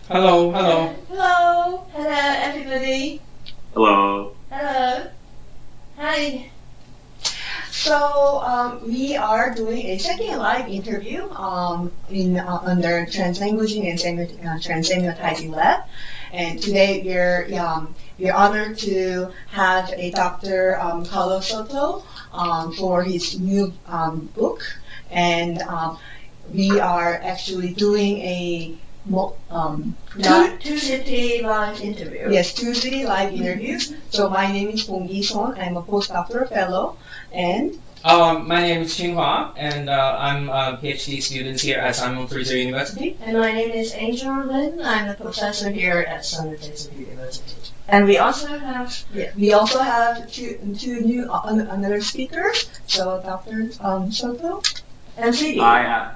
Hello, hello. Hello, hello everybody. Hello. Hello. Hi. So we are doing a second live interview under Trans-languaging and Trans-semiotizing lab, and today we're honored to have a Dr. Carlos Soto for his new book, and we are actually doing a two city live interview. Yes, 2 city live interviews. So my name is Bong Gi-son. I'm a postdoctoral fellow, and My name is Xinhua, and I'm a PhD student here at Simon Fraser University. And my name is Angel Lin. I'm a professor here at Simon Fraser University. And we also have two new another speakers. So Dr. Soto and CD. Hi,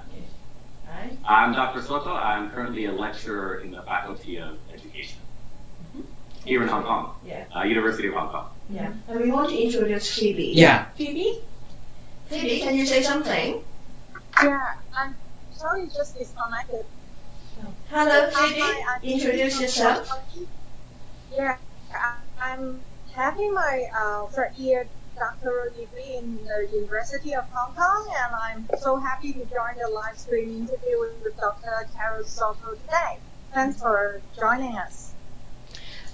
I'm Dr. Soto. I'm currently a lecturer in the Faculty of Education here in Hong Kong, University of Hong Kong. Yeah, and we want to introduce Phoebe. Yeah. Phoebe, can you say something? Yeah, I'm sorry, just disconnected. Hello, Phoebe. Introduce yourself. Yeah, I'm having my third year doctoral degree in the University of Hong Kong, and I'm so happy to join the live stream interview with Dr. Carlos Soto today. Thanks for joining us.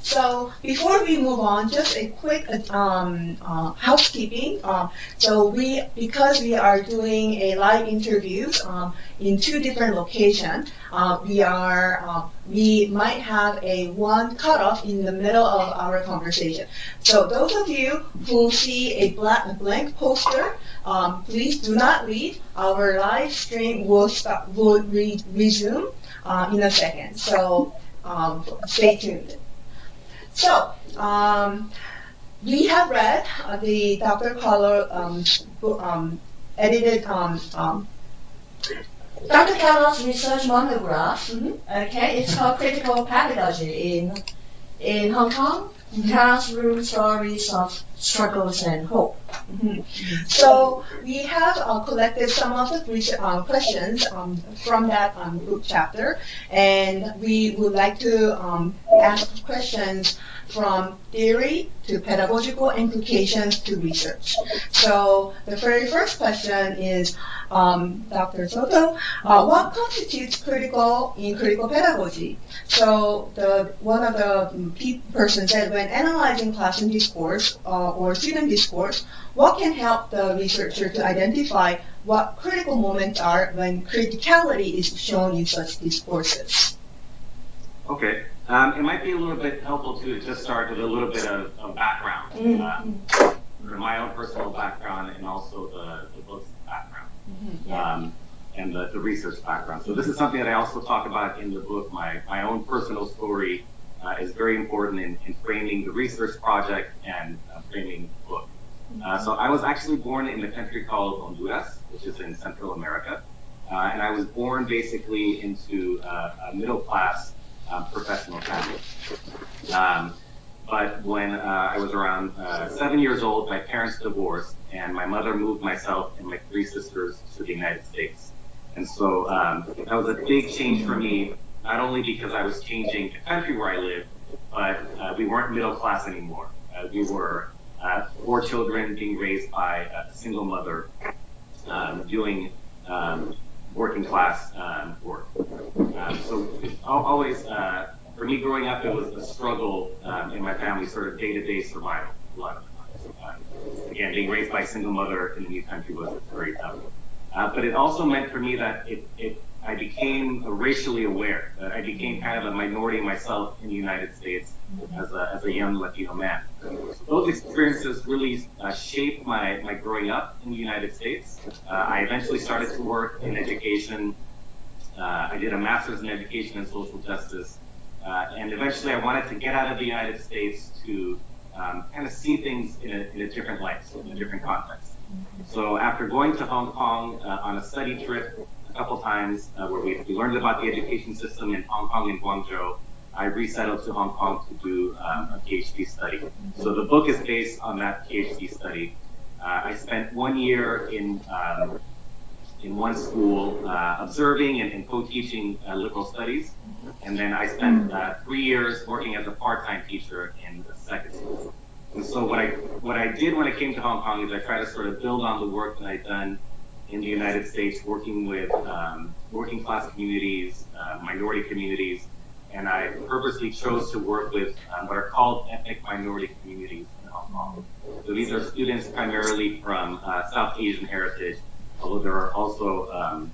So before we move on, just a quick housekeeping. Because we are doing a live interviews in two different locations, we might have a one cutoff in the middle of our conversation. So those of you who see a blank poster, please do not read. Our live stream will resume in a second. So stay tuned. So, we have read the Dr. Carlos edited Dr. Carlos' research monograph. Okay, it's called Critical Pedagogy in Hong Kong. Classroom stories of struggles and hope. So we have collected some of the questions from that group chapter, and we would like to ask questions from theory to pedagogical implications to research. So the very first question is, Dr. Soto, what constitutes critical in critical pedagogy? So one of the person said, when analyzing classroom discourse or student discourse, what can help the researcher to identify what critical moments are when criticality is shown in such discourses? Okay. It might be a little bit helpful to just start with a little bit of background, my own personal background and also the book's background, and the research background. So this is something that I also talk about in the book. My own personal story is very important in framing the research project and framing the book. So I was actually born in a country called Honduras, which is in Central America, and I was born basically into a middle-class professional family. But when I was around 7 years old, my parents divorced, and my mother moved myself and my three sisters to the United States. And so that was a big change for me, not only because I was changing the country where I lived, but we weren't middle class anymore. We were 4 children being raised by a single mother, doing working class work. So it's always, for me growing up, it was a struggle in my family, sort of day-to-day survival a lot of times. Again, being raised by a single mother in a new country was very tough. But it also meant for me that I became racially aware. I became kind of a minority myself in the United States as a young Latino man. So those experiences really shaped my growing up in the United States. I eventually started to work in education. I did a master's in education and social justice. And eventually I wanted to get out of the United States to kind of see things in a different light, so in a different context. So after going to Hong Kong on a study trip a couple times, where we learned about the education system in Hong Kong and Guangzhou, I resettled to Hong Kong to do a PhD study. So the book is based on that PhD study. I spent 1 year in in one school observing and co-teaching liberal studies. And then I spent 3 years working as a part-time teacher in the second school. And so what I did when I came to Hong Kong is I tried to sort of build on the work that I'd done in the United States, working with working class communities, minority communities, and I purposely chose to work with what are called ethnic minority communities in Hong Kong. So these are students primarily from South Asian heritage, although there are also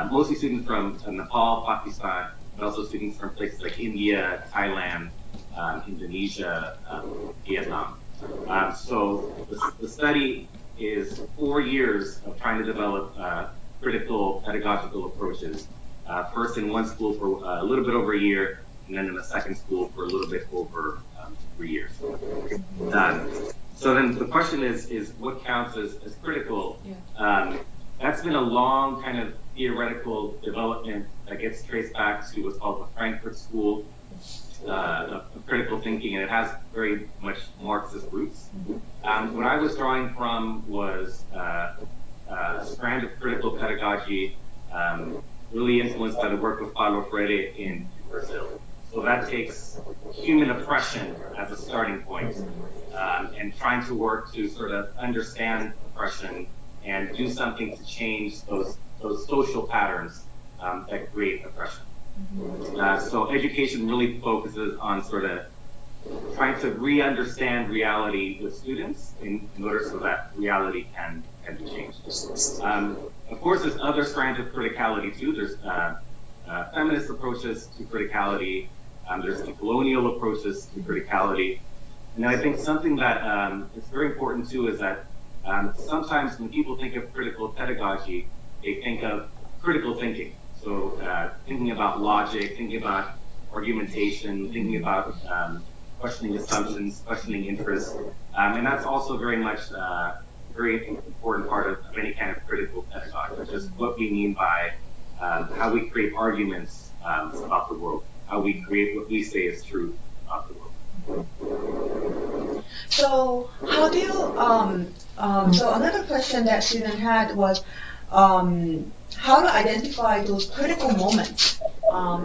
mostly students from Nepal, Pakistan, but also students from places like India, Thailand, Indonesia, Vietnam. So the study is 4 years of trying to develop critical pedagogical approaches. First in one school for a little bit over a year, and then in the second school for a little bit over 3 years. So then the question is what counts as critical? That's been a long kind of theoretical development that gets traced back to what's called the Frankfurt School of critical thinking, and it has very much Marxist roots. What I was drawing from was a strand of critical pedagogy really influenced by the work of Paulo Freire in Brazil. So that takes human oppression as a starting point, and trying to work to sort of understand oppression and do something to change those social patterns that create oppression. So education really focuses on sort of trying to re-understand reality with students in order so that reality can be changed. Of course, there's other strands of criticality too. There's feminist approaches to criticality. There's colonial approaches to criticality. And I think something that is very important too is that sometimes when people think of critical pedagogy, they think of critical thinking. So thinking about logic, thinking about argumentation, thinking about questioning assumptions, questioning interests. And that's also very much a very important part of any kind of critical pedagogy, just what we mean by how we create arguments about the world, how we create what we say is true about the world. So how do you, so another question that student had was, how to identify those critical moments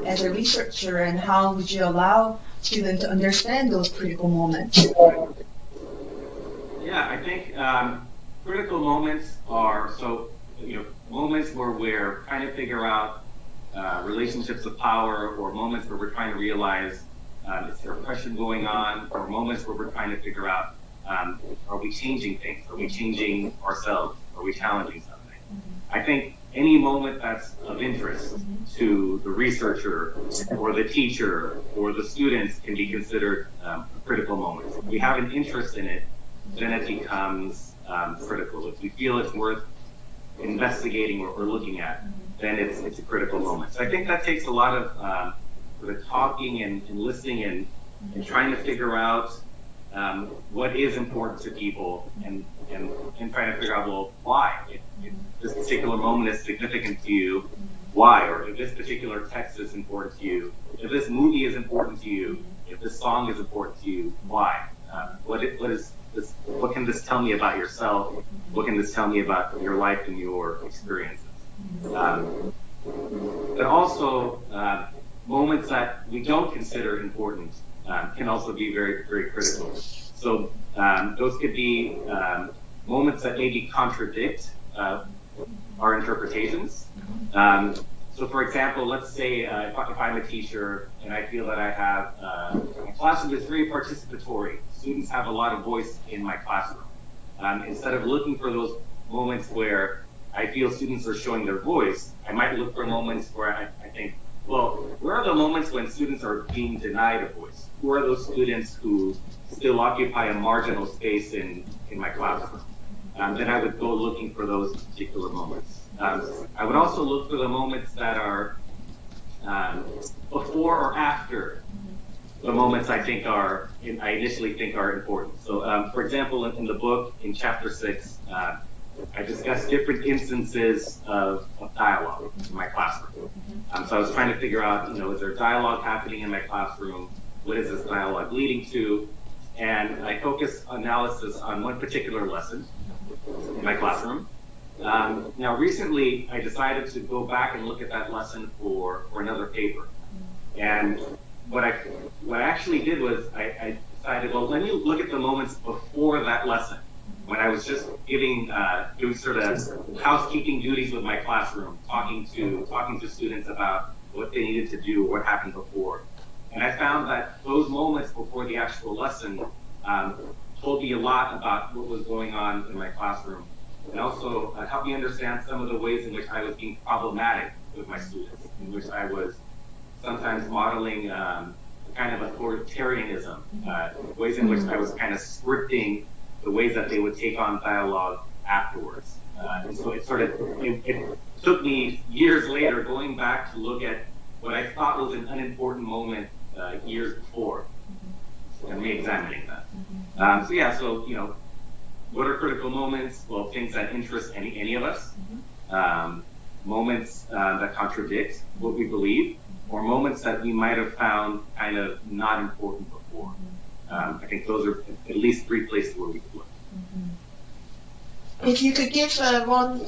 as a researcher, and how would you allow students to understand those critical moments? Yeah, I think critical moments are moments where we're trying to figure out relationships of power, or moments where we're trying to realize is there oppression going on, or moments where we're trying to figure out are we changing things, are we changing ourselves, are we challenging something. I think any moment that's of interest to the researcher or the teacher or the students can be considered a critical moment. If we have an interest in it, then it becomes critical. If we feel it's worth investigating or looking at, then it's a critical moment. So I think that takes a lot of sort of talking and listening and trying to figure out what is important to people, and trying to figure out, well, why? If this particular moment is significant to you, why? Or if this particular text is important to you, if this movie is important to you, if this song is important to you, why? What can this tell me about yourself? What can this tell me about your life and your experiences? But also, moments that we don't consider important can also be very, very critical. So those could be moments that maybe contradict our interpretations. So for example, let's say if I'm a teacher and I feel that I have a classroom that's very participatory, students have a lot of voice in my classroom. Instead of looking for those moments where I feel students are showing their voice, I might look for moments where I think, well, where are the moments when students are being denied a voice? Who are those students who still occupy a marginal space in my classroom? Then I would go looking for those particular moments. I would also look for the moments that are before or after the moments I initially think are important. So, for example, in the book, in chapter 6, I discussed different instances of dialogue in my classroom. So I was trying to figure out, is there dialogue happening in my classroom? What is this dialogue leading to? And I focused analysis on one particular lesson in my classroom. Now, recently, I decided to go back and look at that lesson for another paper. And what I actually did was I decided, well, let me look at the moments before that lesson, when I was just doing sort of housekeeping duties with my classroom, talking to students about what they needed to do, what happened before. And I found that those moments before the actual lesson told me a lot about what was going on in my classroom, and also helped me understand some of the ways in which I was being problematic with my students, in which I was sometimes modeling kind of authoritarianism, ways in which I was kind of scripting the ways that they would take on dialogue afterwards. And so it took me years later going back to look at what I thought was an unimportant moment years before, and re-examining that. So what are critical moments? Well, things that interest any of us, moments that contradict what we believe, or moments that we might have found kind of not important before. I think those are at least three places where we could look. If you could give one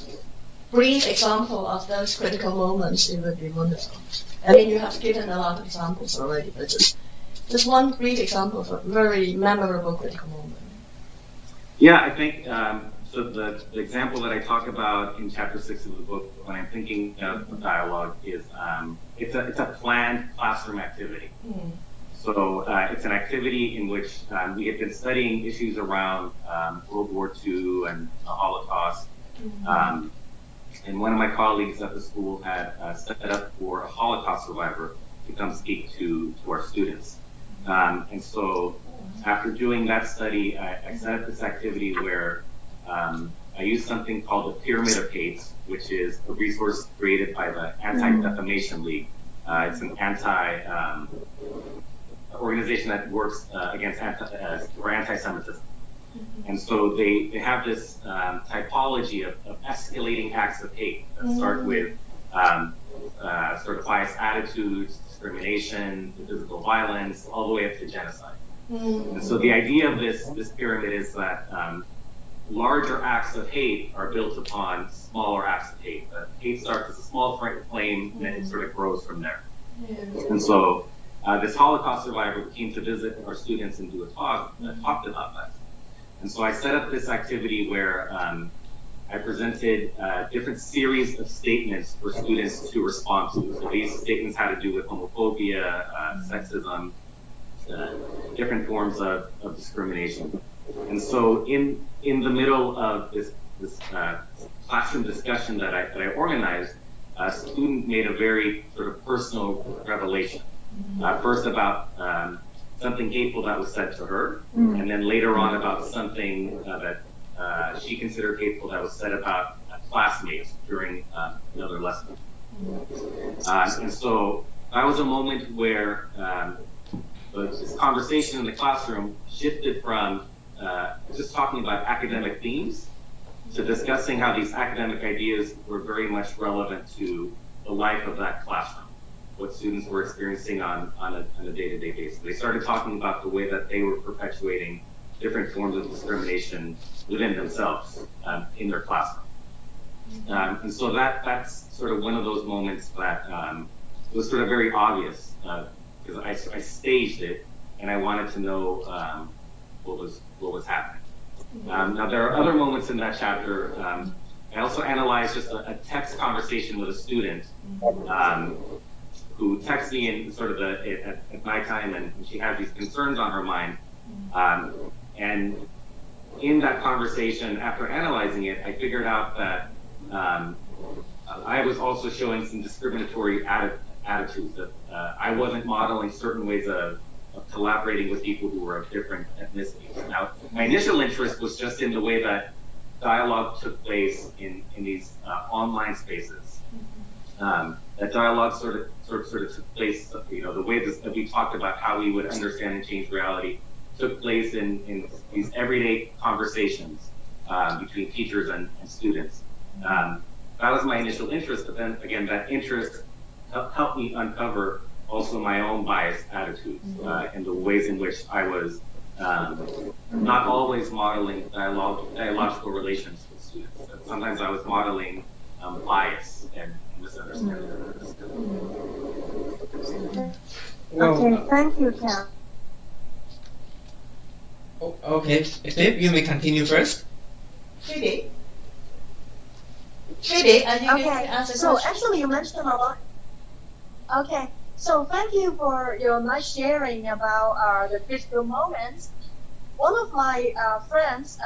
brief example of those critical moments, it would be wonderful. I mean, you have given a lot of examples already, but just one brief example of a very memorable critical moment. Yeah, I think so. The example that I talk about in chapter 6 of the book, when I'm thinking of dialogue, is it's a planned classroom activity. So it's an activity in which we have been studying issues around World War II and the Holocaust. And one of my colleagues at the school had set up for a Holocaust survivor to come speak to our students. And so after doing that study, I set up this activity where I used something called the Pyramid of Hate, which is a resource created by the Anti-Defamation League. It's an organization that works against anti-Semitism. And so they have this typology of escalating acts of hate that start with sort of biased attitudes, discrimination, physical violence, all the way up to genocide. And so the idea of this pyramid is that larger acts of hate are built upon smaller acts of hate. Hate starts as a small flame, and then it sort of grows from there. And so this Holocaust survivor came to visit our students and do a talk that talked about that. And so I set up this activity where I presented different series of statements for students to respond to. So these statements had to do with homophobia, sexism, different forms of discrimination. And so in the middle of this classroom discussion that I organized, a student made a very sort of personal revelation. First about something hateful that was said to her, and then later on about something that she considered hateful that was said about classmates during another lesson. And so that was a moment where this conversation in the classroom shifted from just talking about academic themes to discussing how these academic ideas were very much relevant to the life of that classroom, what students were experiencing on a day-to-day basis. They started talking about the way that they were perpetuating different forms of discrimination within themselves in their classroom. And so that's sort of one of those moments that was sort of very obvious because I staged it and I wanted to know what was happening. Now there are other moments in that chapter. I also analyzed just a text conversation with a student who texts me in sort of at nighttime, and she has these concerns on her mind. And in that conversation, after analyzing it, I figured out that I was also showing some discriminatory attitudes, that I wasn't modeling certain ways of collaborating with people who were of different ethnicities. Now, my initial interest was just in the way that dialogue took place in these online spaces. That dialogue sort of took place, the way that we talked about how we would understand and change reality took place in these everyday conversations between teachers and students. That was my initial interest, but then again, that interest helped me uncover also my own biased attitudes and the ways in which I was not always modeling dialogical relations with students. sometimes I was modeling bias and misunderstanding. Okay, thank you, Karen. Okay, Steve, you may continue first. Phoebe, are you going to Okay, answer the so question? actually you mentioned a lot. Okay, so thank you for your nice sharing about the critical moments. One of my friends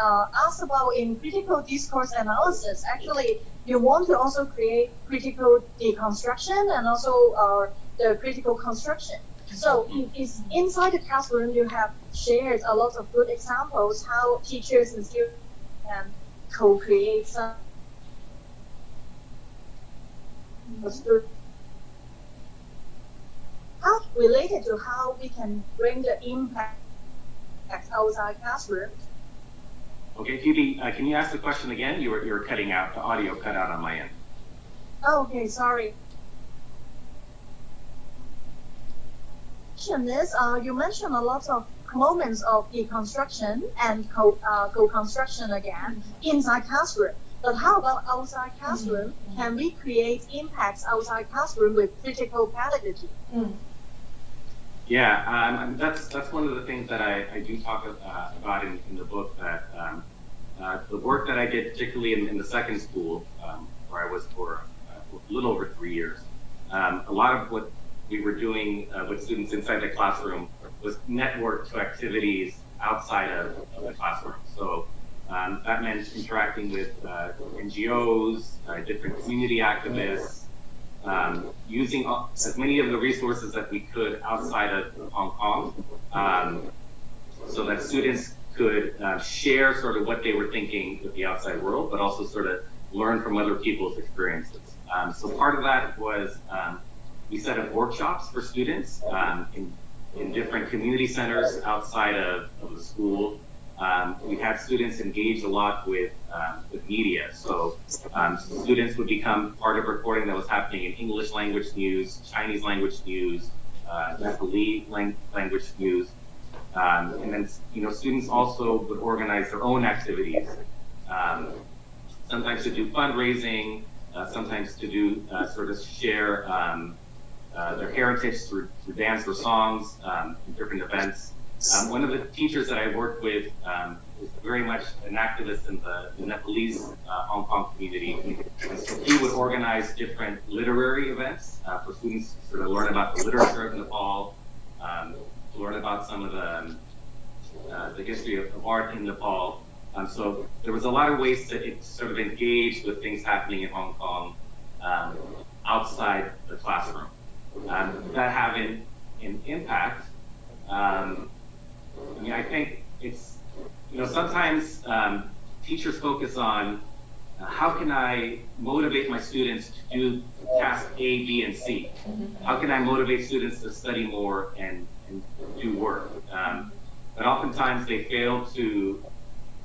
asked about in critical discourse analysis, actually, you want to also create critical deconstruction and also the critical construction. So it's inside the classroom, you have shared a lot of good examples how teachers and students can co-create some how related to how we can bring the impact outside classroom. Okay, Phoebe, can you ask the question again? You were cutting out, the audio cut out on my end. Oh, okay, sorry. Question is, you mentioned a lot of moments of deconstruction and co-construction again inside classroom. But how about outside classroom? Can we create impacts outside classroom with critical pedagogy? Yeah, that's one of the things that I do talk about in the book, that the work that I did, particularly in the second school, where I was for a little over 3 years, a lot of what we were doing with students inside the classroom was network to activities outside of the classroom. So that meant interacting with NGOs, different community activists, using as many of the resources that we could outside of Hong Kong, so that students could share sort of what they were thinking with the outside world, but also sort of learn from other people's experiences. So part of that was we set up workshops for students in different community centers outside of the school. We had students engage a lot with media. So students would become part of reporting that was happening in English language news, Chinese language news, Nepalese language news. And then, students also would organize their own activities, sometimes to do fundraising, sometimes to do sort of share their heritage through dance or songs, in different events. One of the teachers that I worked with was very much an activist in the Nepalese Hong Kong community. And so he would organize different literary events for students to sort of learn about the literature of Nepal, to learn about some of the history of art in Nepal. So there was a lot of ways to sort of engage with things happening in Hong Kong outside the classroom. That having an impact. I think it's, sometimes teachers focus on how can I motivate my students to do task A, B, and C? How can I motivate students to study more and do work? But oftentimes they fail to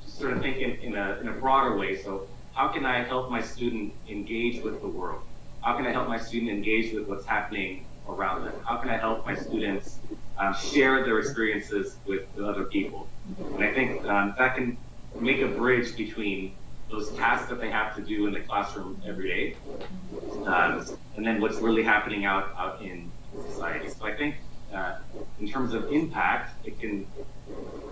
sort of think in a broader way. So how can I help my student engage with the world? How can I help my student engage with what's happening around them? How can I help my students share their experiences with other people? And I think that can make a bridge between those tasks that they have to do in the classroom every day, and then what's really happening out in society. So I think in terms of impact,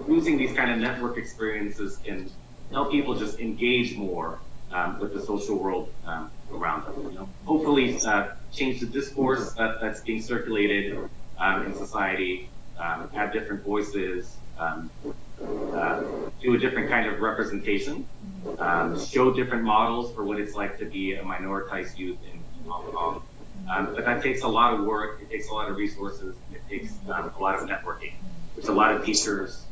using these kind of network experiences can help people just engage more with the social world around them. Hopefully change the discourse that's being circulated in society, have different voices, do a different kind of representation, show different models for what it's like to be a minoritized youth in Hong Kong. But that takes a lot of work, it takes a lot of resources, and it takes a lot of networking, which a lot of teachers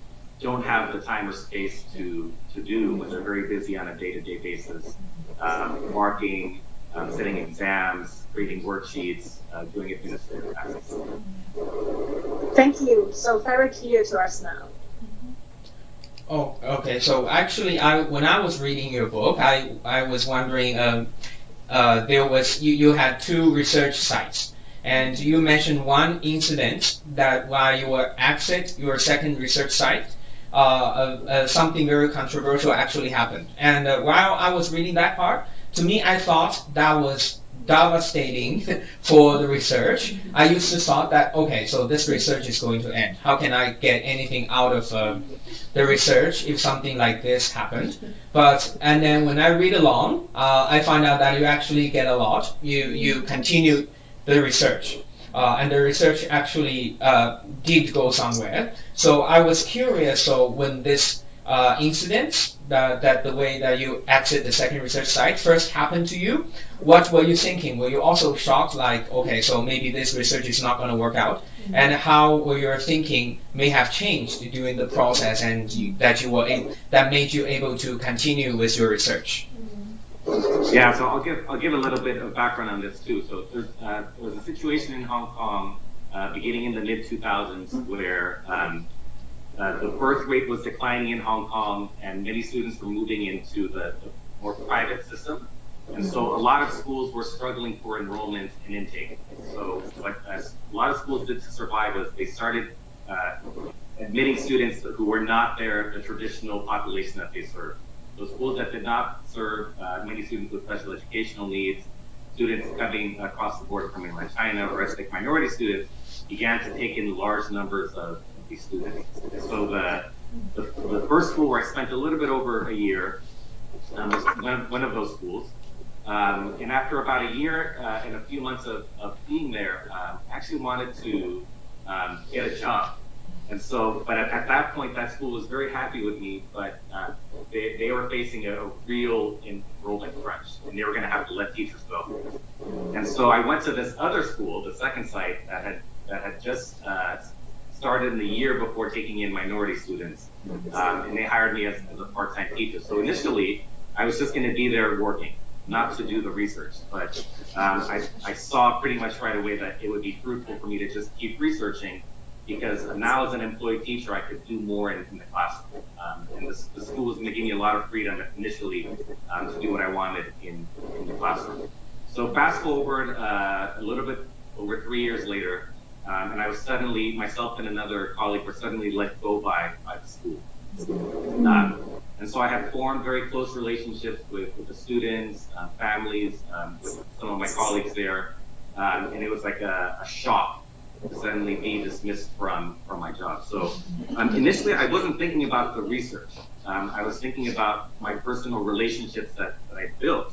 don't have the time or space to do when they're very busy on a day-to-day basis, marking, setting exams, creating worksheets, doing administrative tasks. Thank you. So very clear to us now. Oh, okay. So actually, when I was reading your book, I was wondering, you had 2 research sites, and you mentioned one incident that while you were exit your second research site, something very controversial actually happened. And while I was reading that part, to me, I thought that was devastating for the research. I used to thought that, okay, so this research is going to end. How can I get anything out of the research if something like this happened? And then when I read along, I find out that you actually get a lot. You continue the research. And the research actually did go somewhere. So I was curious, so when this incident, that the way that you exit the second research site first happened to you, what were you thinking? Were you also shocked, like, okay, so maybe this research is not going to work out? Mm-hmm. And how were your thinking may have changed during the process, and that made you able to continue with your research? Yeah, so I'll give a little bit of background on this too. So there was a situation in Hong Kong beginning in the mid 2000s where the birth rate was declining in Hong Kong, and many students were moving into the more private system. And so a lot of schools were struggling for enrollment and intake. So what a lot of schools did to survive was they started admitting students who were not the traditional population that they served. So schools that did not serve many students with special educational needs, students coming across the border from mainland China, or ethnic minority students, began to take in large numbers of these students. And so the first school where I spent a little bit over a year was one of those schools. And after about a year and a few months of being there, I actually wanted to get a job. And so, but at that point, that school was very happy with me, but they were facing a real enrollment crunch, and they were going to have to let teachers go. And so I went to this other school, the second site, that had just started in the year before taking in minority students, and they hired me as a part-time teacher. So initially, I was just going to be there working, not to do the research. But I saw pretty much right away that it would be fruitful for me to just keep researching, because now as an employee teacher, I could do more in the classroom. And the school was going to give me a lot of freedom initially to do what I wanted in the classroom. So fast forward a little bit over 3 years later, and I was suddenly, myself and another colleague were suddenly let go by the school. And so I had formed very close relationships with the students, families, with some of my colleagues there, and it was like a shock to suddenly be dismissed from my job. So initially I wasn't thinking about the research. I was thinking about my personal relationships that I built,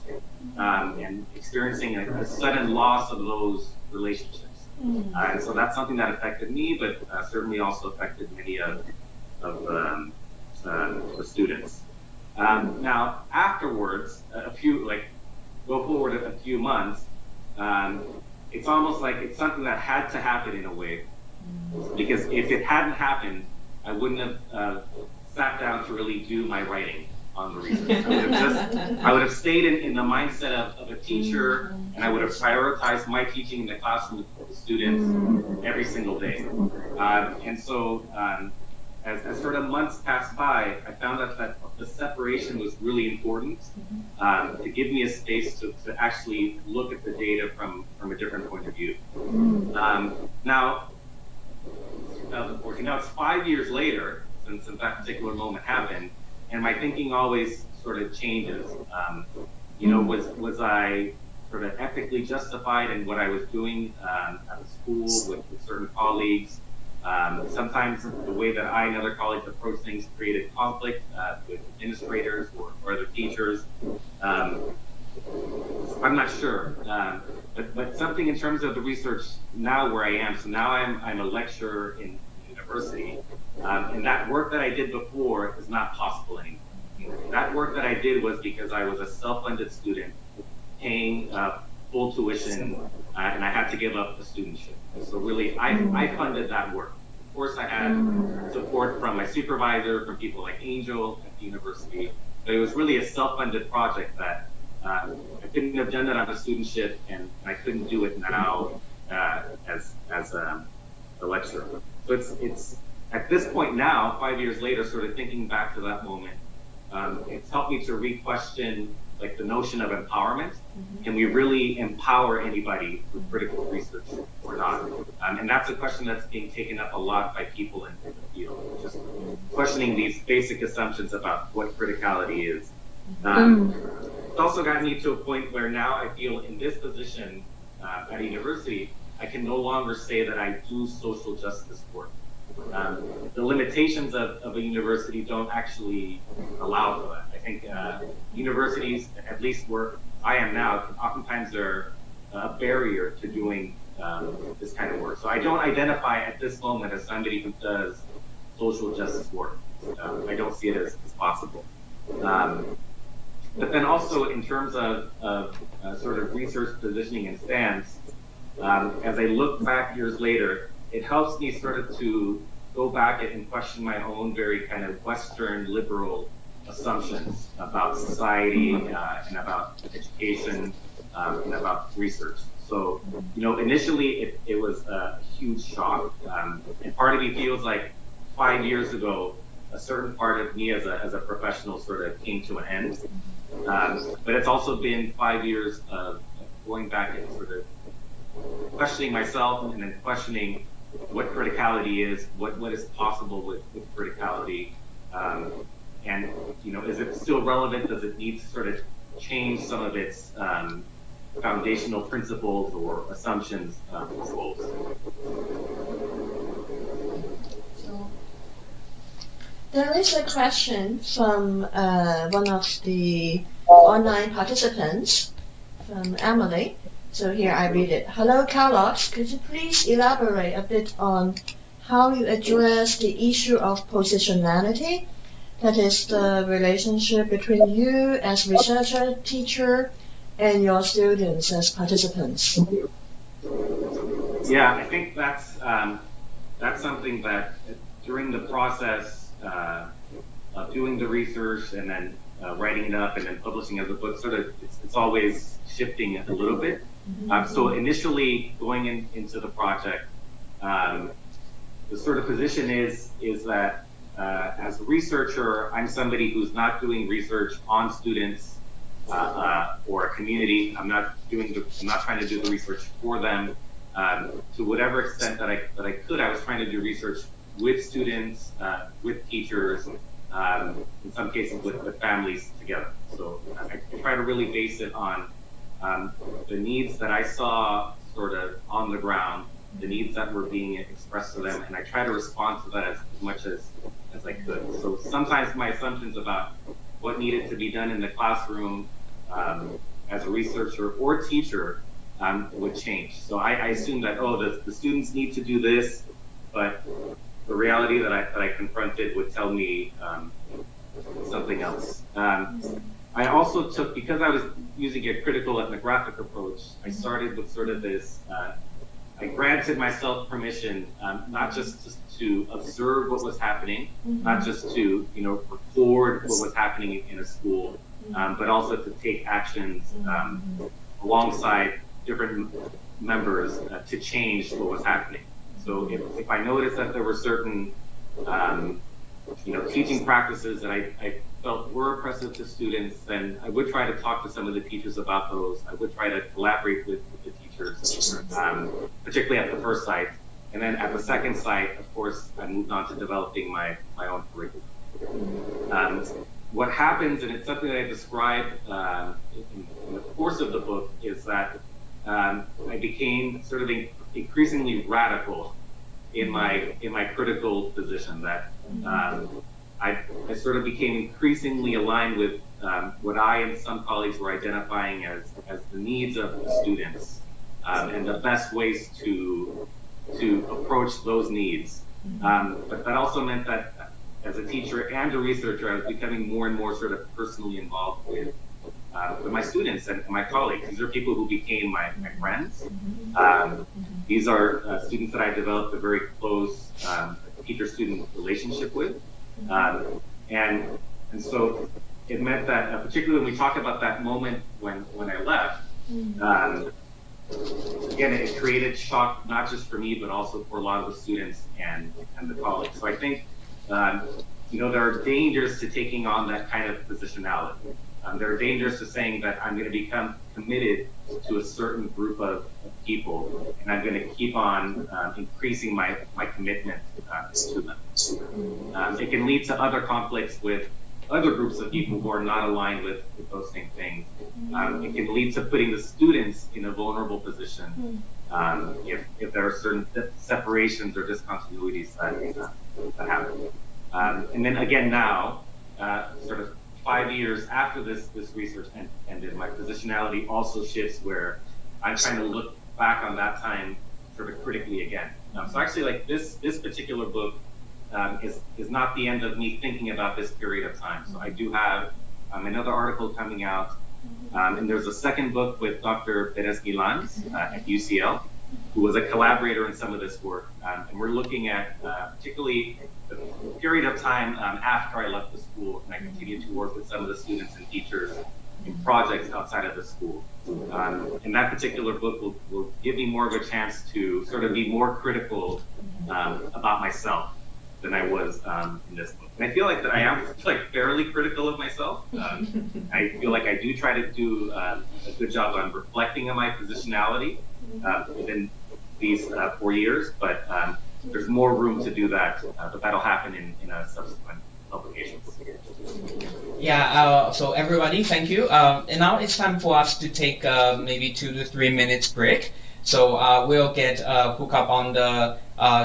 and experiencing a sudden loss of those relationships. And so that's something that affected me, but certainly also affected many of the students. Now afterwards, go forward a few months, it's almost like it's something that had to happen in a way, because if it hadn't happened, I wouldn't have sat down to really do my writing on the research. I would have stayed in the mindset of a teacher, and I would have prioritized my teaching in the classroom with the students every single day. And so as sort of months passed by, I found that the separation was really important to give me a space to actually look at the data from a different point of view. Now, 2014, now it's 5 years later since that particular moment happened, and my thinking always sort of changes. Was I sort of ethically justified in what I was doing at the school with certain colleagues? Sometimes the way that I and other colleagues approach things created conflict with administrators or other teachers. I'm not sure, but something in terms of the research now where I am. So now I'm a lecturer in university, and that work that I did before is not possible anymore. That work that I did was because I was a self-funded student paying full tuition, and I had to give up the studentship. So really, I funded that work. Of course, I had support from my supervisor, from people like Angel at the university, but it was really a self-funded project that I couldn't have done that on a studentship, and I couldn't do it now as a lecturer. So it's at this point now, 5 years later, sort of thinking back to that moment, it's helped me to re-question like the notion of empowerment. Can we really empower anybody with critical research or not? And that's a question that's being taken up a lot by people in the field. Just questioning these basic assumptions about what criticality is. It's also gotten me to a point where now I feel in this position at a university, I can no longer say that I do social justice work. The limitations of a university don't actually allow for that. I think universities, at least where I am now, oftentimes are a barrier to doing this kind of work. So I don't identify at this moment as somebody who does social justice work. I don't see it as possible. But then also in terms of sort of research positioning and stance, as I look back years later, it helps me sort of to go back and question my own very kind of Western liberal assumptions about society and about education and about research. So, initially it was a huge shock, and part of me feels like 5 years ago, a certain part of me as a professional sort of came to an end. But it's also been 5 years of going back and sort of questioning myself and then questioning what criticality is, what is possible with criticality, and is it still relevant? Does it need to sort of change some of its foundational principles or assumptions goals? There is a question from one of the online participants, from Emily. So here I read it. Hello, Carlos. Could you please elaborate a bit on how you address the issue of positionality? That is the relationship between you as researcher, teacher, and your students as participants. Yeah, I think that's something that during the process of doing the research and then writing it up and then publishing as a book, sort of it's always shifting a little bit. So initially going into the project, the sort of position is that as a researcher, I'm somebody who's not doing research on students or a community. I'm not trying to do the research for them. To whatever extent that I could, I was trying to do research with students, with teachers, in some cases with families together. So I try to really base it on the needs that I saw sort of on the ground, the needs that were being expressed to them, and I try to respond to that as much as I could. So sometimes my assumptions about what needed to be done in the classroom as a researcher or teacher would change. So I assumed that, the students need to do this, but the reality that I confronted would tell me something else. I also took, because I was using a critical ethnographic approach, I started with sort of this, I granted myself permission, not just to observe what was happening, not just to, record what was happening in a school, but also to take actions alongside different members to change what was happening. So if I noticed that there were certain, teaching practices that I felt were oppressive to students, then I would try to talk to some of the teachers about those. I would try to collaborate with the teachers, particularly at the first site. And then at the second site, of course, I moved on to developing my own curriculum. What happens, and it's something that I describe in the course of the book, is that I became sort of increasingly radical in my critical position. That I sort of became increasingly aligned with what I and some colleagues were identifying as the needs of the students and the best ways to approach those needs. But that also meant that as a teacher and a researcher, I was becoming more and more sort of personally involved with my students and my colleagues. These are people who became my friends. These are students that I developed a very close teacher-student relationship with. And so it meant that, particularly when we talk about that moment when I left, again, it created shock, not just for me, but also for a lot of the students and the colleagues. So I think, there are dangers to taking on that kind of positionality. There are dangers to saying that I'm going to become committed to a certain group of people, and I'm going to keep on increasing my commitment to them. it can lead to other conflicts with other groups of people who are not aligned with those same things. It can lead to putting the students in a vulnerable position if there are certain separations or discontinuities that happen. And then again now, sort of 5 years after this research ended, my positionality also shifts where I'm trying to look back on that time sort of critically again. So actually, like this particular book is not the end of me thinking about this period of time. So I do have another article coming out, and there's a second book with Dr. Pedagogy at UCL, who was a collaborator in some of this work. And we're looking at particularly the period of time after I left the school, and I continued to work with some of the students and teachers in projects outside of the school. And that particular book will give me more of a chance to sort of be more critical about myself than I was in this book. And I feel like that I am like fairly critical of myself. I feel like I do try to do a good job on reflecting on my positionality within these 4 years, but there's more room to do that, but that'll happen in a subsequent publications. Yeah, so everybody, thank you. And now it's time for us to take maybe 2 to 3 minutes break. So we'll get hook up on the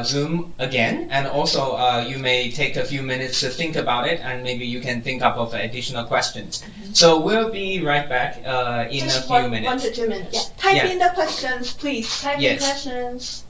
Zoom again, and also you may take a few minutes to think about it, and maybe you can think up of additional questions. So we'll be right back in Just a few minutes. 1 to 2 minutes. Type in the questions, please. Type in questions.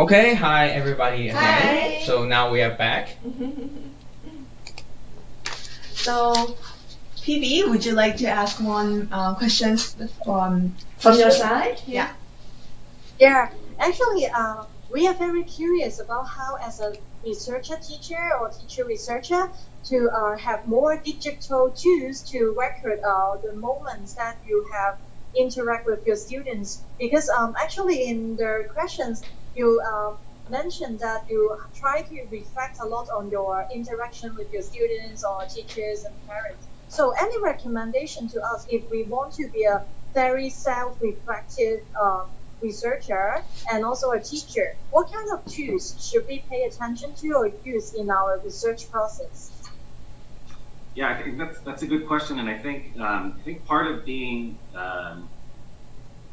Okay, hi everybody again. Hi. So now we are back. So, PB, would you like to ask one questions from your side? Yeah. Yeah, actually, we are very curious about how, as a researcher teacher or teacher researcher, to have more digital tools to record the moments that you have interact with your students. Because actually, in the questions, you mentioned that you try to reflect a lot on your interaction with your students or teachers and parents. So, any recommendation to us if we want to be a very self-reflective researcher and also a teacher? What kind of tools should we pay attention to or use in our research process? Yeah, I think that's a good question, and I think part of being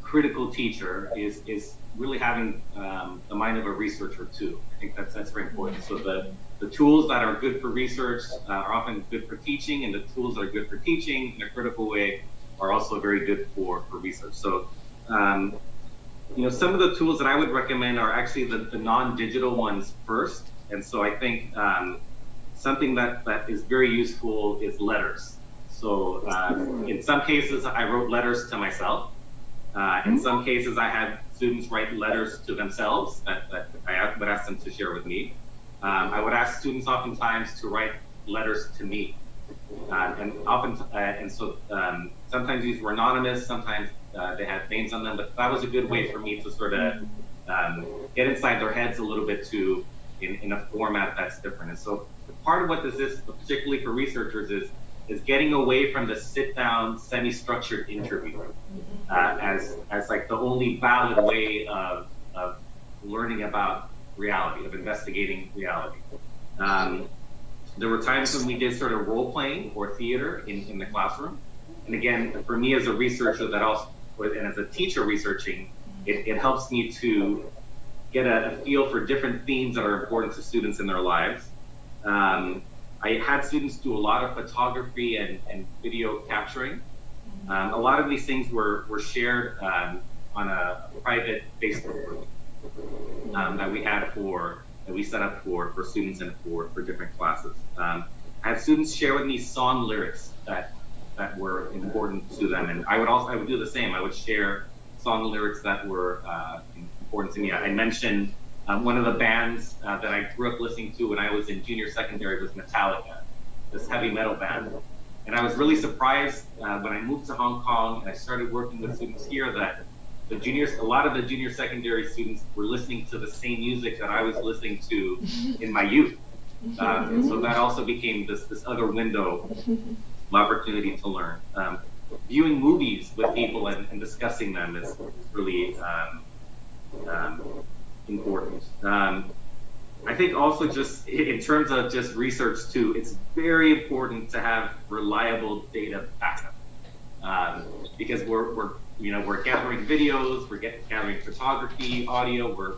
critical teacher is really having the mind of a researcher too. I think that's very important. So the tools that are good for research are often good for teaching, and the tools that are good for teaching in a critical way are also very good for research. So some of the tools that I would recommend are actually the non-digital ones first. And so I think something that is very useful is letters. So in some cases, I wrote letters to myself. In some cases, I had students write letters to themselves that I would ask them to share with me. I would ask students oftentimes to write letters to me. Sometimes these were anonymous, sometimes they had names on them, but that was a good way for me to sort of get inside their heads a little bit too, in a format that's different. And so part of what this is, particularly for researchers, is getting away from the sit-down, semi-structured interview as like the only valid way of learning about reality, of investigating reality. There were times when we did sort of role-playing or theater in the classroom. And again, for me as a researcher and as a teacher researching, it helps me to get a feel for different themes that are important to students in their lives. I had students do a lot of photography and video capturing. A lot of these things were shared on a private Facebook group that we set up for students and for different classes. I had students share with me song lyrics that were important to them, and I would do the same. I would share song lyrics that were important to me. I mentioned one of the bands that I grew up listening to when I was in junior secondary was Metallica, this heavy metal band. And I was really surprised when I moved to Hong Kong and I started working with students here that a lot of the junior secondary students were listening to the same music that I was listening to in my youth. And so that also became this other window of opportunity to learn. Viewing movies with people and discussing them is really important. I think also just in terms of just research too, it's very important to have reliable data backup because we're gathering videos, we're gathering photography, audio, we're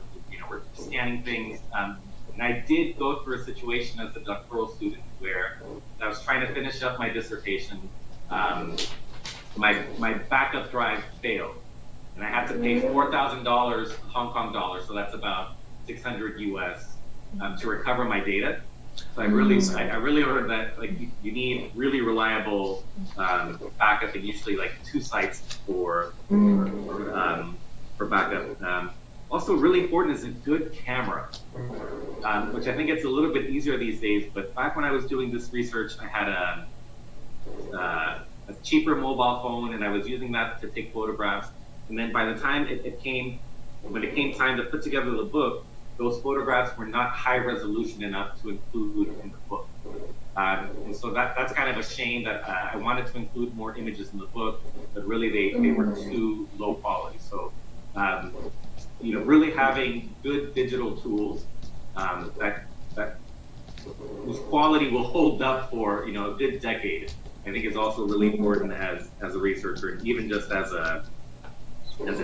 scanning things. And I did go through a situation as a doctoral student where I was trying to finish up my dissertation. My backup drive failed, and I had to pay $4,000 Hong Kong dollars, so that's about 600 US, to recover my data. So I really learned that you need really reliable backup, and usually like 2 sites for backup. Also really important is a good camera, which I think it's a little bit easier these days. But back when I was doing this research, I had a cheaper mobile phone, and I was using that to take photographs. And then by the time when it came time to put together the book, those photographs were not high resolution enough to include in the book. And so that's kind of a shame that I wanted to include more images in the book, but really they were too low quality. So, really having good digital tools whose quality will hold up for a good decade, I think is also really important as a researcher, and even just as a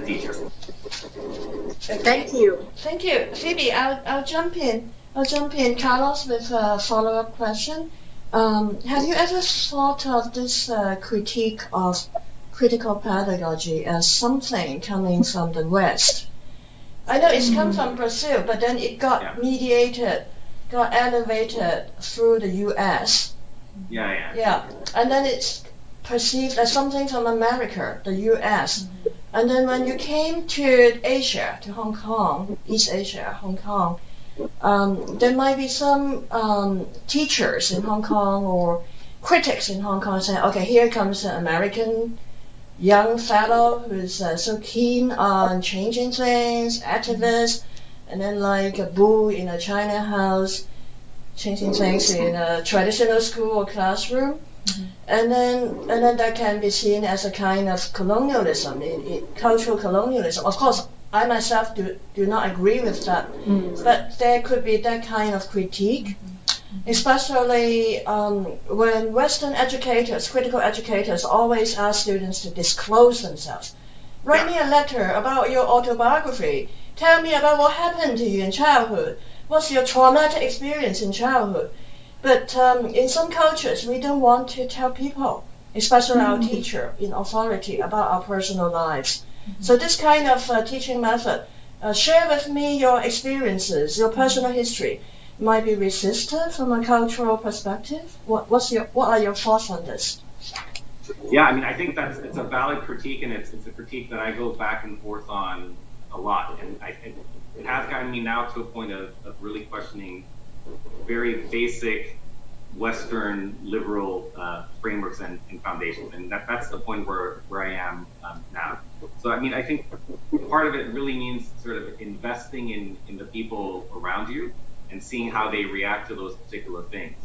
teacher. Thank you. Thank you. Phoebe, I'll jump in. Carlos, with a follow-up question. Have you ever thought of this critique of critical pedagogy as something coming from the West? I know it's come from Brazil, but then it got mediated, got elevated through the U.S. Yeah, and then it's perceived as something from America, the U.S. And then when you came to Asia, to Hong Kong, East Asia, Hong Kong, there might be some teachers in Hong Kong or critics in Hong Kong saying, okay, here comes an American young fellow who's so keen on changing things, activist, and then like a bull in a China house, changing things in a traditional school or classroom. And then that can be seen as a kind of colonialism, cultural colonialism. Of course, I myself do not agree with that, but there could be that kind of critique, especially when Western educators, critical educators, always ask students to disclose themselves. Write me a letter about your autobiography. Tell me about what happened to you in childhood. What's your traumatic experience in childhood? But in some cultures, we don't want to tell people, especially our teacher in authority, about our personal lives. So this kind of teaching method, share with me your experiences, your personal history, might be resisted from a cultural perspective. What are your thoughts on this? Yeah, I mean, I think it's a valid critique, and it's a critique that I go back and forth on a lot, and I think it has gotten me now to a point of really questioning very basic Western liberal frameworks and foundations, and that's the point where I am now. So I mean, I think part of it really means sort of investing in the people around you and seeing how they react to those particular things.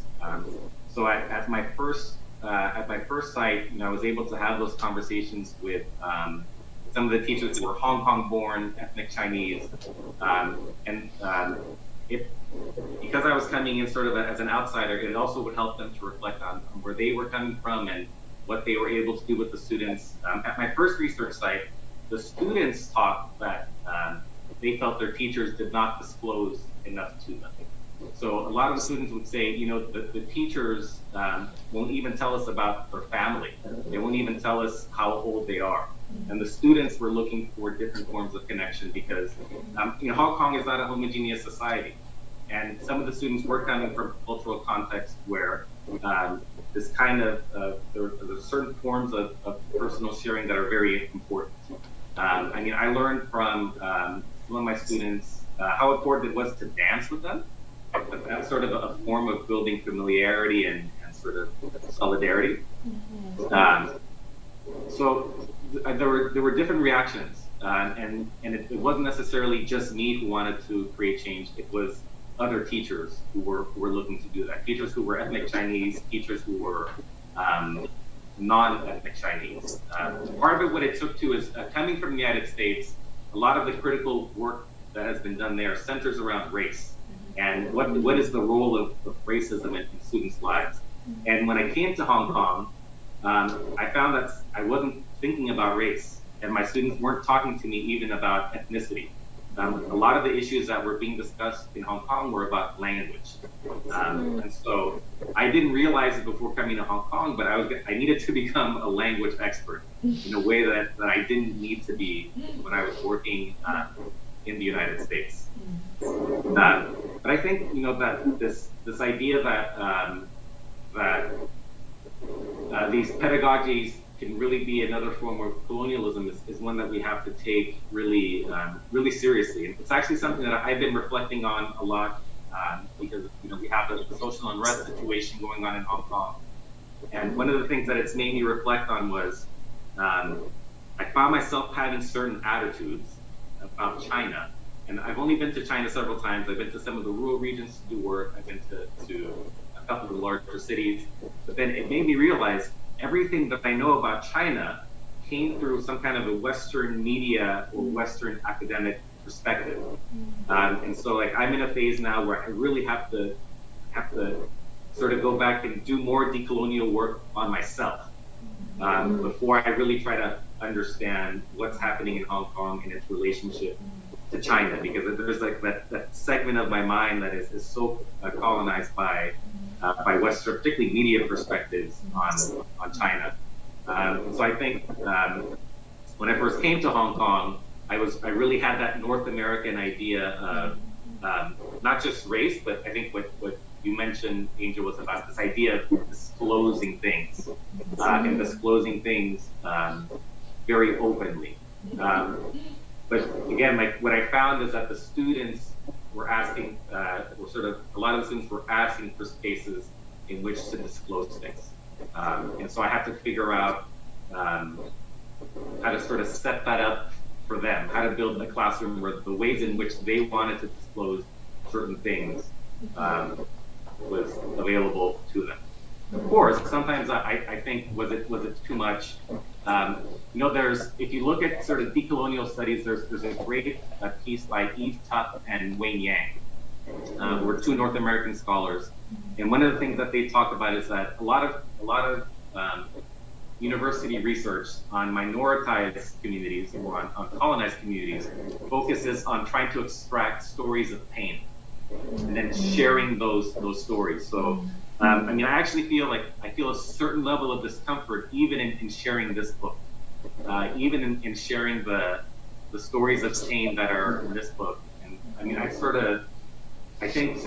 So at my first site, I was able to have those conversations with some of the teachers who were Hong Kong-born ethnic Chinese, because I was coming in sort of as an outsider, it also would help them to reflect on where they were coming from and what they were able to do with the students. At my first research site, the students taught that they felt their teachers did not disclose enough to them. So a lot of the students would say, the teachers won't even tell us about their family. They won't even tell us how old they are. And the students were looking for different forms of connection because Hong Kong is not a homogeneous society. And some of the students were coming from a cultural context where this kind of, there's certain forms of personal sharing that are very important. I mean, I learned from some of my students how important it was to dance with them. That's sort of a form of building familiarity and sort of solidarity. So there were different reactions, and it wasn't necessarily just me who wanted to create change. It was other teachers who were looking to do that. Teachers who were ethnic Chinese, teachers who were non-ethnic Chinese. Part of it, what it took to is coming from the United States, a lot of the critical work that has been done there centers around race and what is the role of racism in students' lives. And when I came to Hong Kong, I found that I wasn't thinking about race, and my students weren't talking to me even about ethnicity. A lot of the issues that were being discussed in Hong Kong were about language. And so I didn't realize it before coming to Hong Kong, but I needed to become a language expert in a way that I didn't need to be when I was working in the United States. But I think that this idea that these pedagogies can really be another form of colonialism is one that we have to take really seriously. And it's actually something that I've been reflecting on a lot because we have the social unrest situation going on in Hong Kong. And one of the things that it's made me reflect on was I found myself having certain attitudes about China. And I've only been to China several times. I've been to some of the rural regions to do work. I've been to a couple of the larger cities. But then it made me realize everything that I know about China came through some kind of a Western media or Western academic perspective. And so I'm in a phase now where I really have to sort of go back and do more decolonial work on myself before I really try to understand what's happening in Hong Kong and its relationship to China, because there's that segment of my mind that is so colonized by Western, particularly media perspectives on China. So I think when I first came to Hong Kong, I really had that North American idea of not just race, but I think what you mentioned, Angel, was about this idea of disclosing things and disclosing things very openly. But again, what I found is that the students were asking, a lot of the students were asking for spaces in which to disclose things. And so I had to figure out how to sort of set that up for them, how to build in a classroom where the ways in which they wanted to disclose certain things was available to them. Of course, sometimes I think, was it too much? If you look at sort of decolonial studies, there's a great piece by Eve Tuck and Wayne Yang. We're two North American scholars, and one of the things that they talk about is that a lot of university research on minoritized communities or on colonized communities focuses on trying to extract stories of pain and then sharing those stories. So, I actually feel a certain level of discomfort even in sharing this book, even in sharing the stories of pain that are in this book. And I think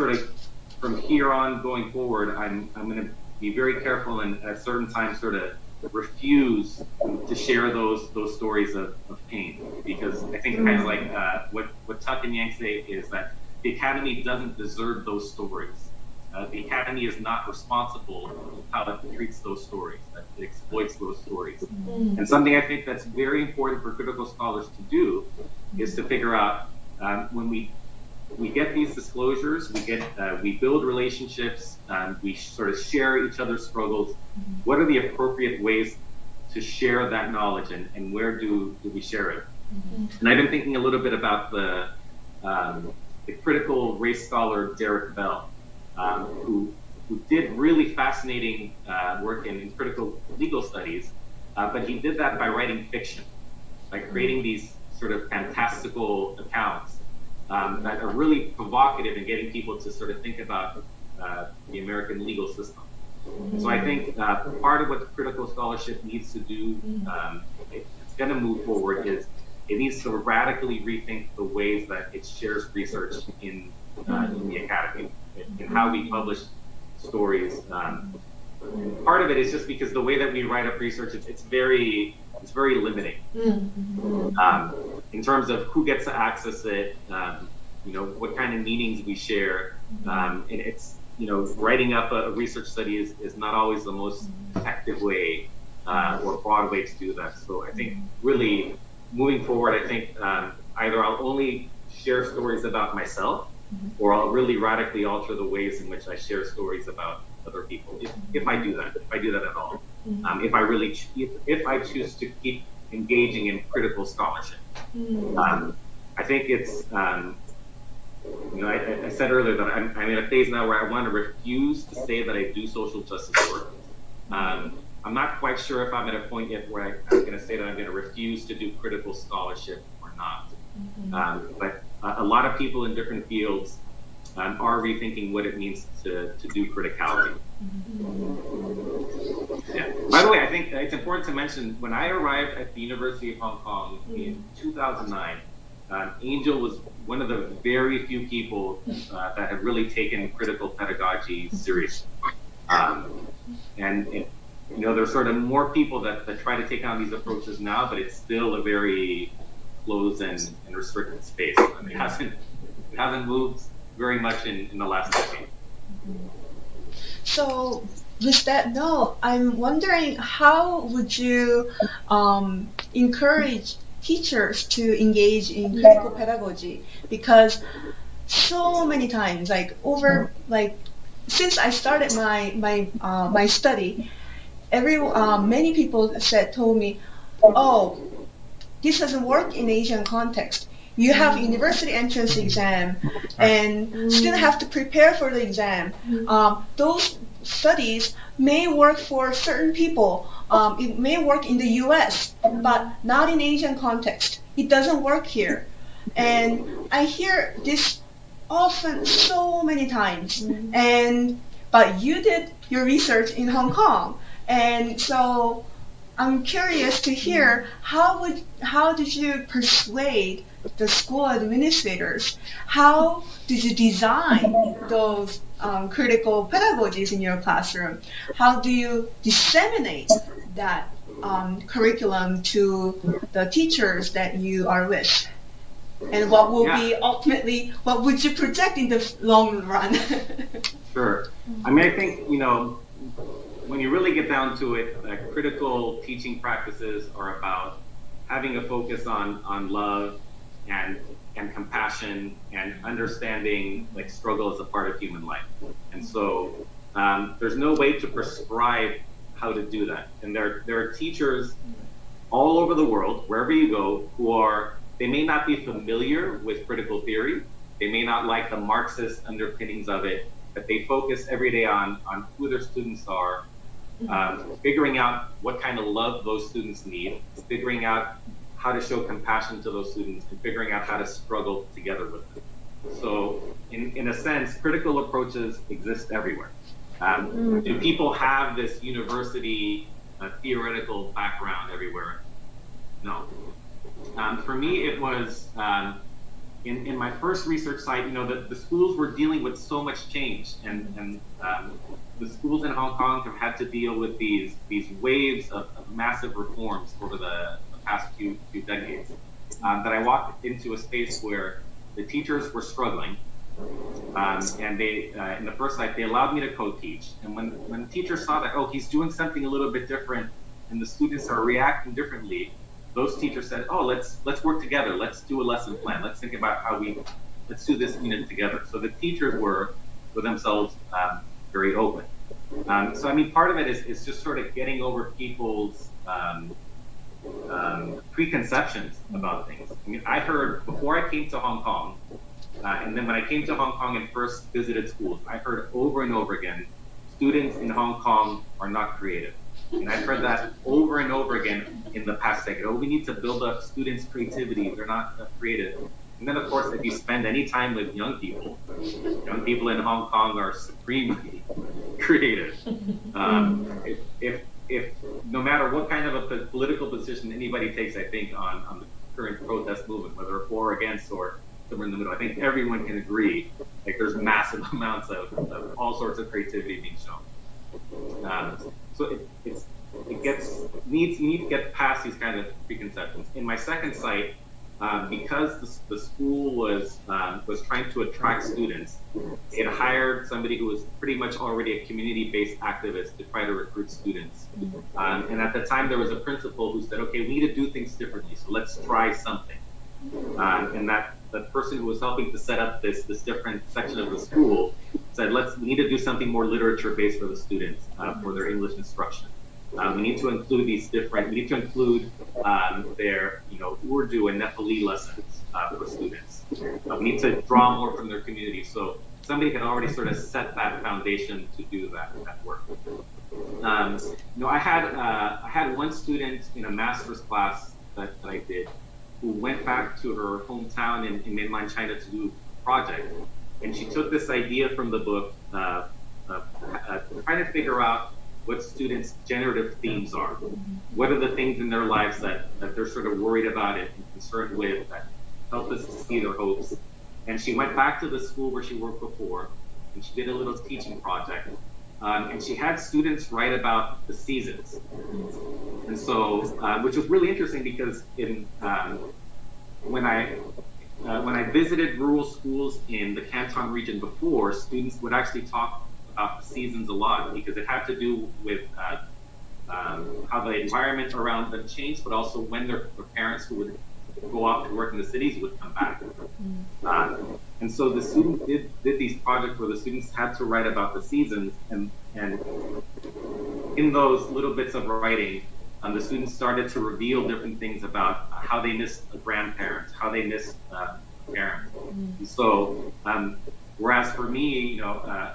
from here on going forward, I'm going to be very careful and at certain times sort of refuse to share those stories of pain, because I think kind of like what Tuck and Yang say is that the academy doesn't deserve those stories. The academy is not responsible for how it treats those stories, that it exploits those stories. And something I think that's very important for critical scholars to do is to figure out when we get these disclosures, we build relationships, we sort of share each other's struggles. What are the appropriate ways to share that knowledge, and where do we share it? And I've been thinking a little bit about the critical race scholar Derek Bell, who did really fascinating work in critical legal studies, but he did that by writing fiction, by creating these sort of fantastical accounts that are really provocative in getting people to sort of think about the American legal system. So I think part of what the critical scholarship needs to do, it's going to move forward, is it needs to radically rethink the ways that it shares research in the academy, and how we publish stories. Part of it is just because the way that we write up research, it's very limiting in terms of who gets to access it, what kind of meanings we share, and it's writing up a research study is not always the most effective way or broad way to do that. So I think really moving forward, I think either I'll only share stories about myself, or I'll really radically alter the ways in which I share stories about other people, if I do that at all. If I choose to keep engaging in critical scholarship. I think it's, I said earlier that I'm in a phase now where I want to refuse to say that I do social justice work. I'm not quite sure if I'm at a point yet where I'm going to say that I'm going to refuse to do critical scholarship or not. But a lot of people in different fields are rethinking what it means to do criticality. Yeah. By the way, I think it's important to mention, when I arrived at the University of Hong Kong in 2009, Angel was one of the very few people that had really taken critical pedagogy seriously. There's sort of more people that try to take on these approaches now, but it's still a very closed and restricted space. It hasn't moved very much in the last decade. So with that note, I'm wondering, how would you encourage teachers to engage in critical pedagogy? Because so many times, since I started my study, many people told me, oh, this doesn't work in Asian context. You have university entrance exam, and students have to prepare for the exam. Those studies may work for certain people. It may work in the US, but not in Asian context. It doesn't work here. And I hear this often, so many times. But you did your research in Hong Kong. And so I'm curious to hear how did you persuade the school administrators? How did you design those critical pedagogies in your classroom? How do you disseminate that curriculum to the teachers that you are with? And what will be ultimately, what would you project in the long run? Sure. I mean, I think, when you really get down to it, critical teaching practices are about having a focus on love and compassion and understanding like struggle as a part of human life. And so there's no way to prescribe how to do that. And there are teachers all over the world, wherever you go, they may not be familiar with critical theory. They may not like the Marxist underpinnings of it, but they focus every day on who their students are, figuring out what kind of love those students need, figuring out how to show compassion to those students, and figuring out how to struggle together with them. So in a sense, critical approaches exist everywhere. Do people have this university theoretical background everywhere? No. For me, it was in my first research site, the schools were dealing with so much change, and the schools in Hong Kong have had to deal with these waves of massive reforms over the past few decades. That I walked into a space where the teachers were struggling, and they in the first site they allowed me to co-teach. And when the teachers saw that, he's doing something a little bit different, and the students are reacting differently, those teachers said, let's work together. Let's do a lesson plan. Let's think about let's do this unit together. So the teachers were themselves very open. So I mean, part of it is just sort of getting over people's preconceptions about things. I mean, I heard before I came to Hong Kong, and then when I came to Hong Kong and first visited schools, I heard over and over again, students in Hong Kong are not creative. And I've heard that over and over again in the past decade. We need to build up students' creativity. They're not creative. And then, of course, if you spend any time with young people in Hong Kong are supremely creative. If no matter what kind of a political position anybody takes, I think, on the current protest movement, whether for or against or somewhere in the middle, I think everyone can agree like there's massive amounts of all sorts of creativity being shown. So you need to get past these kind of preconceptions. In my second site, because the school was trying to attract students, it hired somebody who was pretty much already a community-based activist to try to recruit students. And at the time, there was a principal who said, "Okay, we need to do things differently, so let's try something." And that person who was helping to set up this different section of the school said, we need to do something more literature-based for the students, for their English instruction. We need to include their, Urdu and Nepali lessons for students. We need to draw more from their community. So somebody had already sort of set that foundation to do that work. I had one student in a master's class that I did who went back to her hometown in mainland China to do a project. And she took this idea from the book, trying to figure out what students' generative themes are. What are the things in their lives that they're sort of worried about and concerned with that help us to see their hopes. And she went back to the school where she worked before, and she did a little teaching project. And she had students write about the seasons. And so, which was really interesting because when I visited rural schools in the Canton region before, students would actually talk about the seasons a lot because it had to do with how the environment around them changed, but also when their parents who would go off to work in the cities would come back. And so the students did these projects where the students had to write about the seasons, and in those little bits of writing, the students started to reveal different things about how they missed a grandparent, how they missed a parent. And so, whereas for me,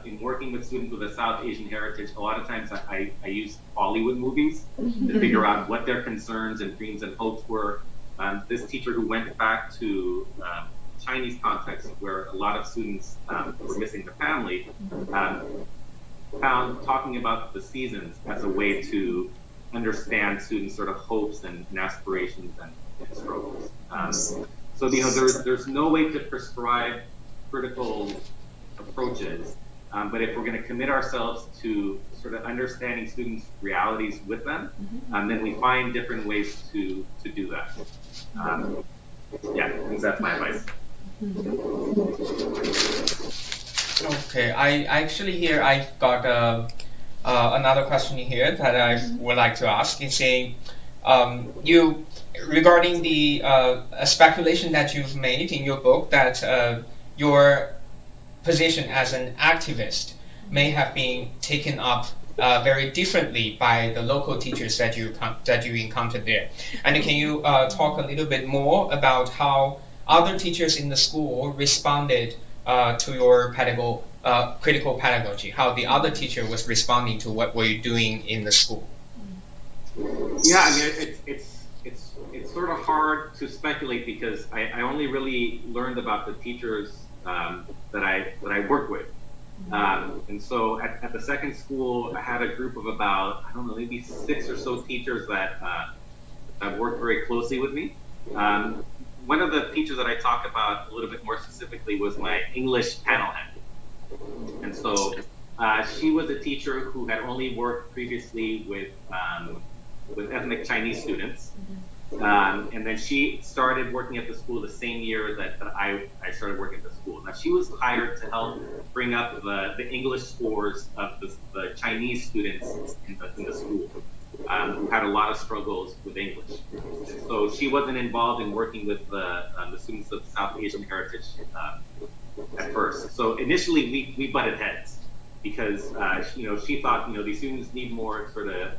in working with students with a South Asian heritage, a lot of times I use Bollywood movies to figure out what their concerns and dreams and hopes were. This teacher who went back to Chinese context, where a lot of students were missing the family, found talking about the seasons as a way to understand students' sort of hopes and aspirations and struggles. So there's no way to prescribe critical approaches, but if we're going to commit ourselves to sort of understanding students' realities with them, then we find different ways to do that. Yeah, I think that's my advice. Okay, I actually here I've got another question here that I would like to ask. Is saying you regarding the speculation that you've made in your book that your position as an activist may have been taken up very differently by the local teachers that you encountered there. And can you talk a little bit more about how other teachers in the school responded to your critical pedagogy? How the other teacher was responding to what were you doing in the school? Yeah, I mean it's sort of hard to speculate because I only really learned about the teachers that I work with. And so at the second school, I had a group of about, I don't know, maybe 6 or so teachers that worked very closely with me. One of the teachers that I talked about a little bit more specifically was my English panel head. And so she was a teacher who had only worked previously with ethnic Chinese students. And then she started working at the school the same year that I started working at the school. Now she was hired to help bring up the English scores of the Chinese students in the school, who had a lot of struggles with English. So she wasn't involved in working with the students of South Asian heritage at first. So initially we butted heads because she thought these students need more sort of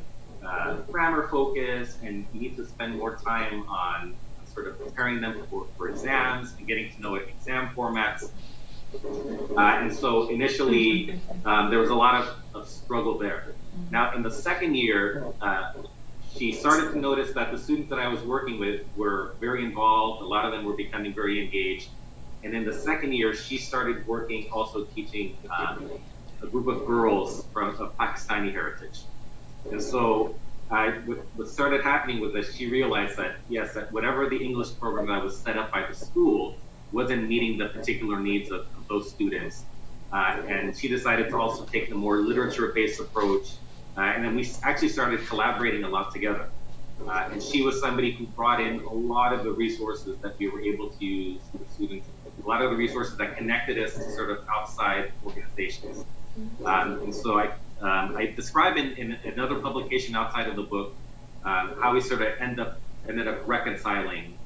grammar focus, and you need to spend more time on sort of preparing them for exams and getting to know exam formats. And so initially there was a lot of struggle there. Now in the second year, she started to notice that the students that I was working with were very involved. A lot of them were becoming very engaged. And in the second year, she started working, also teaching a group of girls of Pakistani heritage. And so what started happening was that she realized that, yes, that whatever the English program that was set up by the school wasn't meeting the particular needs of those students. And she decided to also take the more literature-based approach. And then we actually started collaborating a lot together. And she was somebody who brought in a lot of the resources that we were able to use with students, a lot of the resources that connected us to sort of outside organizations. And so I describe in another publication outside of the book how we sort of ended up reconciling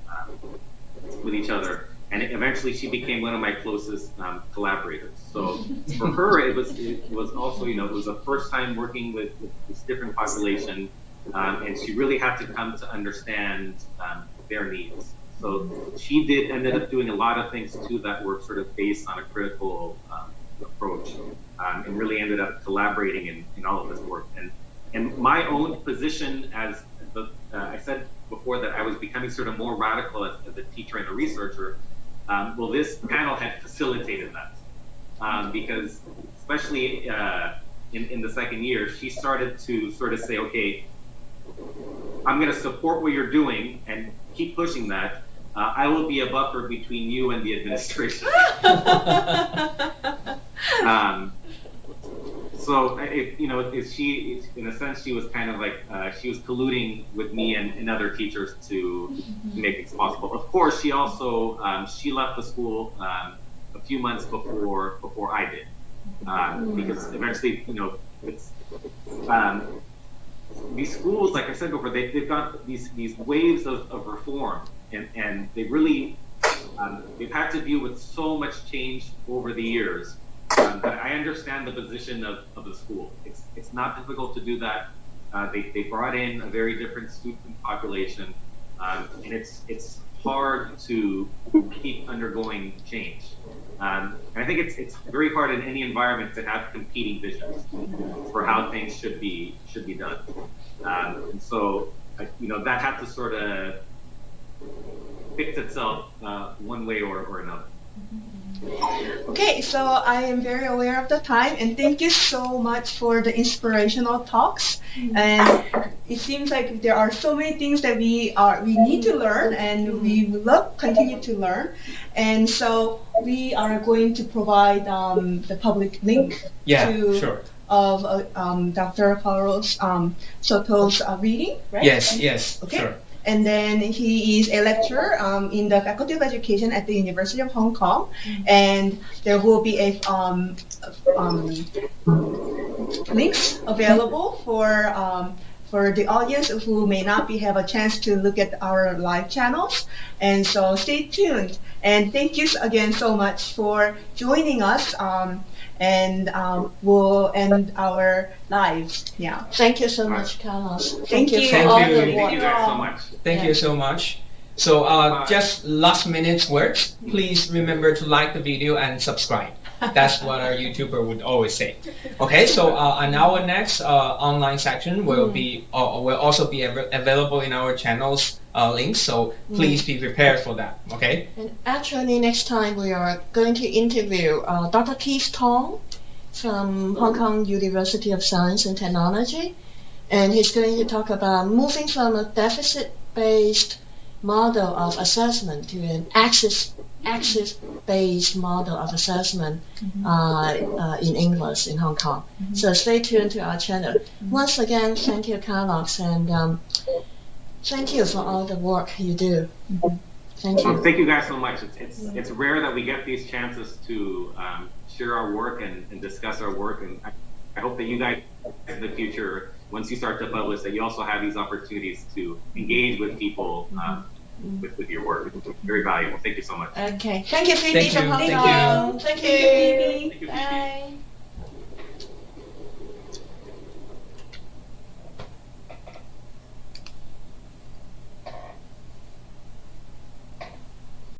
with each other, and eventually she became one of my closest collaborators. So for her, it was also it was the first time working with this different population, and she really had to come to understand their needs. So she ended up doing a lot of things too that were sort of based on a critical approach, and really ended up collaborating in all of this work. And my own position as I said before that I was becoming sort of more radical as a teacher and a researcher. Well, this panel had facilitated that because especially in the second year, she started to sort of say, okay, I'm going to support what you're doing and keep pushing that. I will be a buffer between you and the administration. So, she, in a sense, she was kind of like, she was colluding with me and other teachers to make things possible. Of course, she also, she left the school a few months before I did. Because eventually, it's, these schools, like I said before, they've got these waves of reform, and they really, they've had to deal with so much change over the years. But I understand the position of the school. It's not difficult to do that. They brought in a very different student population, and it's hard to keep undergoing change. And I think it's very hard in any environment to have competing visions for how things should be done. And so that had to sort of fix itself one way or another. Okay, so I am very aware of the time, and thank you so much for the inspirational talks. And it seems like there are so many things that we need to learn, and we will continue to learn. And so we are going to provide the public link Yeah, to sure. of Dr. Carlos Soto's reading, right? Yes, Okay. sure. And then he is a lecturer in the Faculty of Education at the University of Hong Kong, and there will be a links available for the audience who may not have a chance to look at our live channels. And so stay tuned. And thank you again so much for joining us. And we'll end our lives now. Thank you so much, Carlos. Thank you. for Thank all you. the Thank work. you guys so much. Thank you so much. So just last minute words. Please remember to like the video and subscribe. That's what our YouTuber would always say. Okay, so on our next online section will also be available in our channel's links. So please be prepared for that. Okay. And actually, next time we are going to interview Dr. Keith Tong from Hong Kong University of Science and Technology, and he's going to talk about moving from a deficit-based model of assessment to an axis-based model of assessment in English in Hong Kong. So stay tuned to our channel. Once again, thank you, Carlos, and thank you for all the work you do. Thank you. Thank you guys so much. It's rare that we get these chances to share our work and discuss our work, and I hope that you guys in the future, once you start to publish, that you also have these opportunities to engage with people with your work. It's very valuable. Thank you so much. Okay. Thank you, Phoebe Thank from you. Hong Thank Kong. you. Thank you. Thank you, Phoebe. Thank you, Phoebe. Bye.